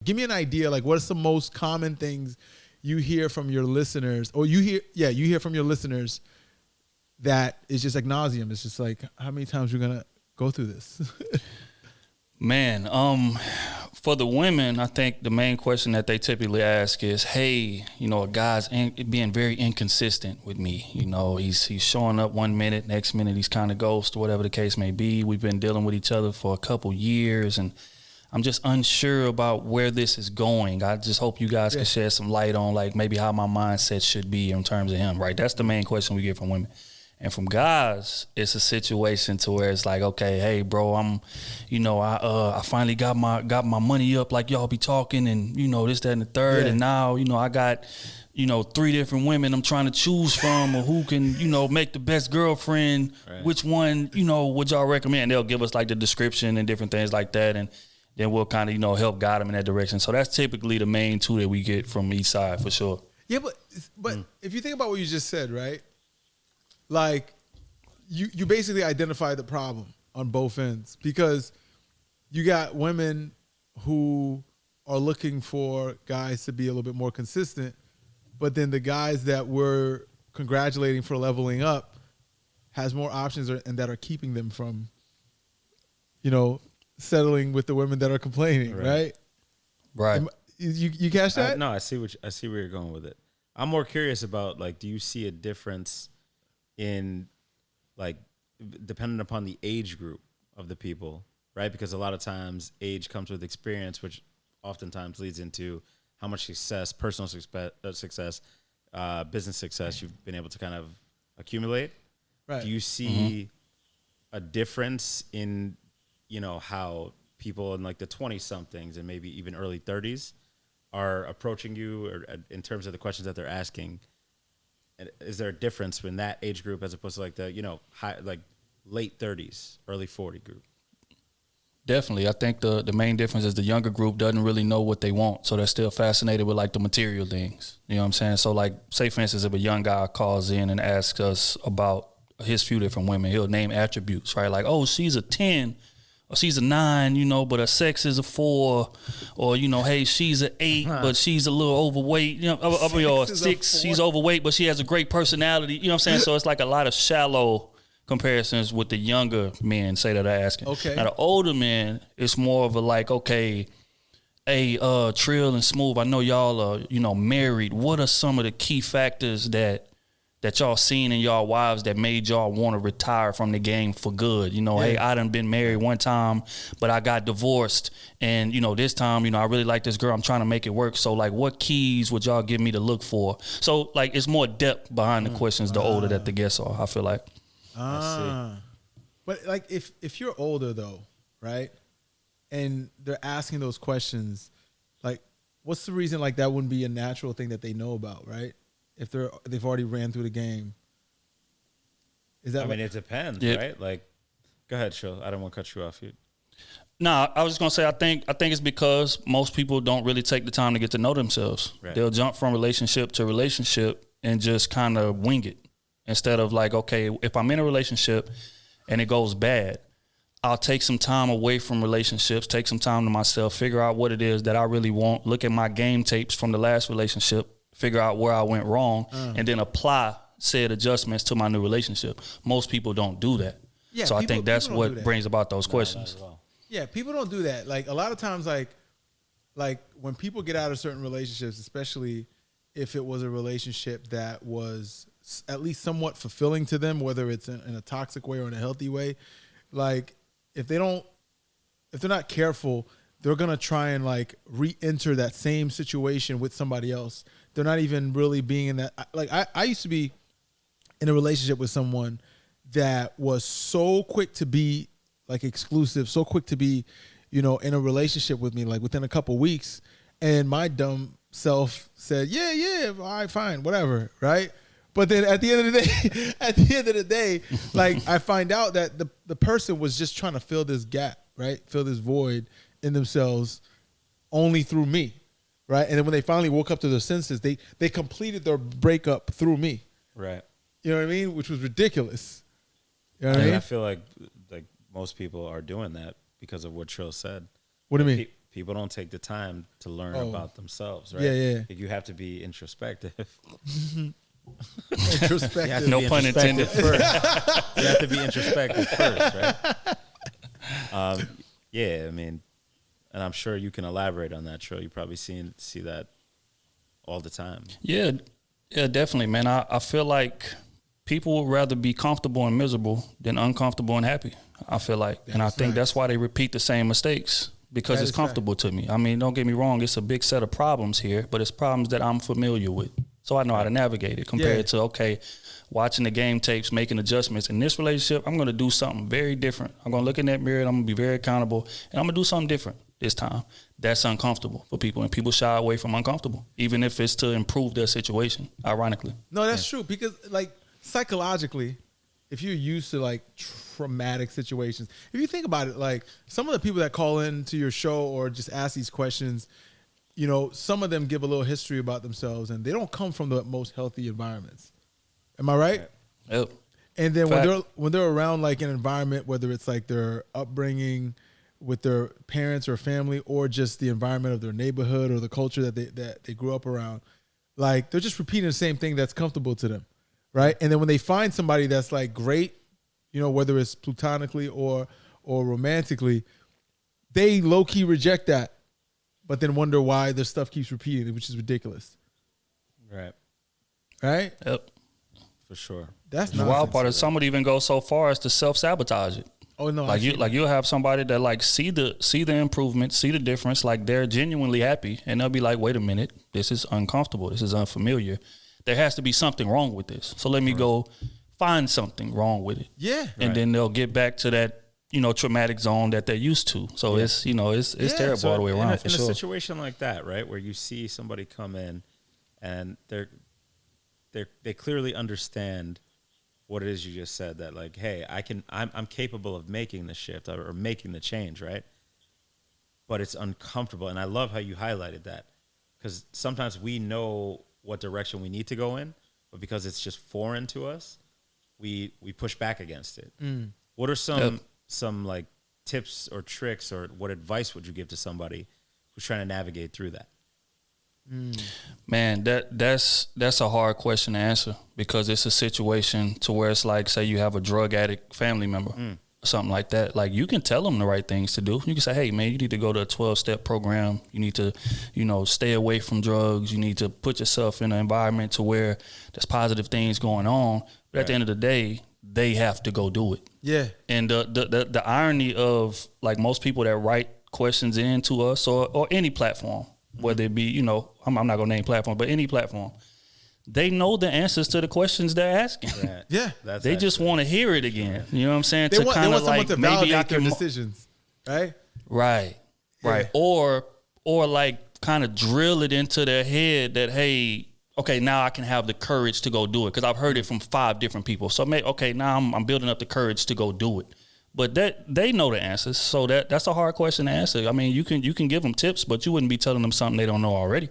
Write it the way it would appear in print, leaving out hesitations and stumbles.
Give me an idea, like, what are some most common things you hear from your listeners, or you hear from your listeners that is just like nauseum. It's just like, how many times we're gonna go through this? Man, for the women, I think the main question that they typically ask is, hey, a guy's being very inconsistent with me. He's showing up one minute, next minute he's kind of ghost, or whatever the case may be. We've been dealing with each other for a couple years, and I'm just unsure about where this is going. I just hope you guys can shed some light on, like, maybe how my mindset should be in terms of him, right? That's the main question we get from women. And from guys, it's a situation to where it's like, okay, hey, bro, I finally got my money up, like y'all be talking, and this, that, and the third, and now I got 3 different women I'm trying to choose from, or who can make the best girlfriend. Right. Which one would y'all recommend? They'll give us like the description and different things like that, and then we'll kind of help guide them in that direction. So that's typically the main 2 that we get from each side for sure. Yeah, but if you think about what you just said, right? Like, you basically identify the problem on both ends, because you got women who are looking for guys to be a little bit more consistent, but then the guys that we're congratulating for leveling up has more options and that are keeping them from, settling with the women that are complaining, right? Right. You catch that? No, I see where you're going with it. I'm more curious about, like, do you see a difference in, like, depending upon the age group of the people, right? Because a lot of times age comes with experience, which oftentimes leads into how much success, personal success, business success you've been able to kind of accumulate. Right. Do you see a difference in, how people in like the 20-somethings and maybe even early 30s are approaching you, or in terms of the questions that they're asking? Is there a difference in that age group as opposed to like the, late 30s, early 40 group? Definitely. I think the main difference is the younger group doesn't really know what they want. So they're still fascinated with like the material things. You know what I'm saying? So like, say for instance, if a young guy calls in and asks us about his few different women, he'll name attributes, right? Like, oh, she's a 10 or she's a 9, but her sex is a 4, or, hey, she's an 8, but she's a little overweight, or 6, she's overweight, but she has a great personality. You know what I'm saying? So it's like a lot of shallow comparisons with the younger men, say, that are asking. Okay. Now the older men, it's more of a like, okay, hey, Trill and Smooth, I know y'all are, married. What are some of the key factors that y'all seen in y'all wives that made y'all want to retire from the game for good? Hey, I done been married one time, but I got divorced. And, this time, I really like this girl. I'm trying to make it work. So, like, what keys would y'all give me to look for? So, like, it's more depth behind the questions the older that the guests are, I feel like. I see. But, like, if you're older, though, right, and they're asking those questions, like, what's the reason, like, that wouldn't be a natural thing that they know about, right? If they've already ran through the game. Is that? I mean, it depends, right? Like, go ahead, Trill. I don't want to cut you off. Nah, I was just gonna say I think it's because most people don't really take the time to get to know themselves. Right. They'll jump from relationship to relationship and just kind of wing it, instead of like, okay, if I'm in a relationship and it goes bad, I'll take some time away from relationships, take some time to myself, figure out what it is that I really want, look at my game tapes from the last relationship, figure out where I went wrong, and then apply said adjustments to my new relationship. Most people don't do that. Yeah, so I think that's what brings about those questions. Yeah, people don't do that. Like, a lot of times, like when people get out of certain relationships, especially if it was a relationship that was at least somewhat fulfilling to them, whether it's in a toxic way or in a healthy way, like, if they're not careful, they're going to try and like re-enter that same situation with somebody else. They're not even really being in that. Like, I used to be in a relationship with someone that was so quick to be like exclusive, so quick to be, in a relationship with me, like within a couple weeks. And my dumb self said, yeah, all right, fine, whatever. Right. But then at the end of the day, like, I find out that the person was just trying to fill this gap, right? Fill this void in themselves only through me. Right. And then when they finally woke up to their senses, they completed their breakup through me. Right. You know what I mean? Which was ridiculous. You know what I mean? I feel like most people are doing that because of what Trill said. What do you mean? people don't take the time to learn about themselves, right? Yeah. You have to be introspective. Introspective. No pun intended. First. You have to be introspective first, right? Yeah, I mean, and I'm sure you can elaborate on that, Trill. You probably see that all the time. Yeah, definitely, man. I feel like people would rather be comfortable and miserable than uncomfortable and happy. I feel like, and I think that's why they repeat the same mistakes, because it's comfortable to me. I mean, don't get me wrong, it's a big set of problems here, but it's problems that I'm familiar with. So I know how to navigate it compared to, okay, watching the game tapes, making adjustments. In this relationship, I'm going to do something very different. I'm going to look in that mirror and I'm going to be very accountable, and I'm going to do something different this time. That's uncomfortable for people, and people shy away from uncomfortable, even if it's to improve their situation, ironically. No, that's true, because like psychologically, if you're used to like traumatic situations, if you think about it, like some of the people that call into your show or just ask these questions, you know, some of them give a little history about themselves, and they don't come from the most healthy environments. Am I right? Yep. And then when they're around like an environment, whether it's like their upbringing with their parents or family, or just the environment of their neighborhood or the culture that they grew up around, like they're just repeating the same thing that's comfortable to them, right? And then when they find somebody that's like great, you know, whether it's platonically or romantically, they low key reject that, but then wonder why their stuff keeps repeating, which is ridiculous. Right. Right? Yep. For sure. That's the wild part is some would even go so far as to self-sabotage it. Oh no! You'll have somebody that like see the improvement, see the difference, like they're genuinely happy, and they'll be like, "Wait a minute, this is uncomfortable. This is unfamiliar. There has to be something wrong with this. So let me go find something wrong with it." Yeah, and then they'll get back to that, you know, traumatic zone that they're used to. So it's, you know, it's terrible so all the way around. In sure. a situation like that, right, where you see somebody come in and they clearly understand what it is you just said, that like, hey, I'm capable of making the shift or making the change, right? But it's uncomfortable. And I love how you highlighted that, because sometimes we know what direction we need to go in, but because it's just foreign to us, we push back against it. What are some like tips or tricks, or what advice would you give to somebody who's trying to navigate through that? Man, that's a hard question to answer, because it's a situation to where it's like, say you have a drug addict family member or something like that. Like, you can tell them the right things to do. You can say, hey man, you need to go to a 12-step program. You need to, you know, stay away from drugs. You need to put yourself in an environment to where there's positive things going on. But at the end of the day, they have to go do it. Yeah. And the irony of like most people that write questions in to us or any platform, whether it be, you know, I'm not going to name platform, but any platform, they know the answers to the questions they're asking. Right. Yeah. They just want to hear it again. You know what I'm saying? They want someone to validate their decisions, right? Right. Or like kind of drill it into their head that, hey, okay, now I can have the courage to go do it, because I've heard it from 5 different people. So now I'm building up the courage to go do it. But they know the answers, so that's a hard question to answer. I mean, you can give them tips, but you wouldn't be telling them something they don't know already.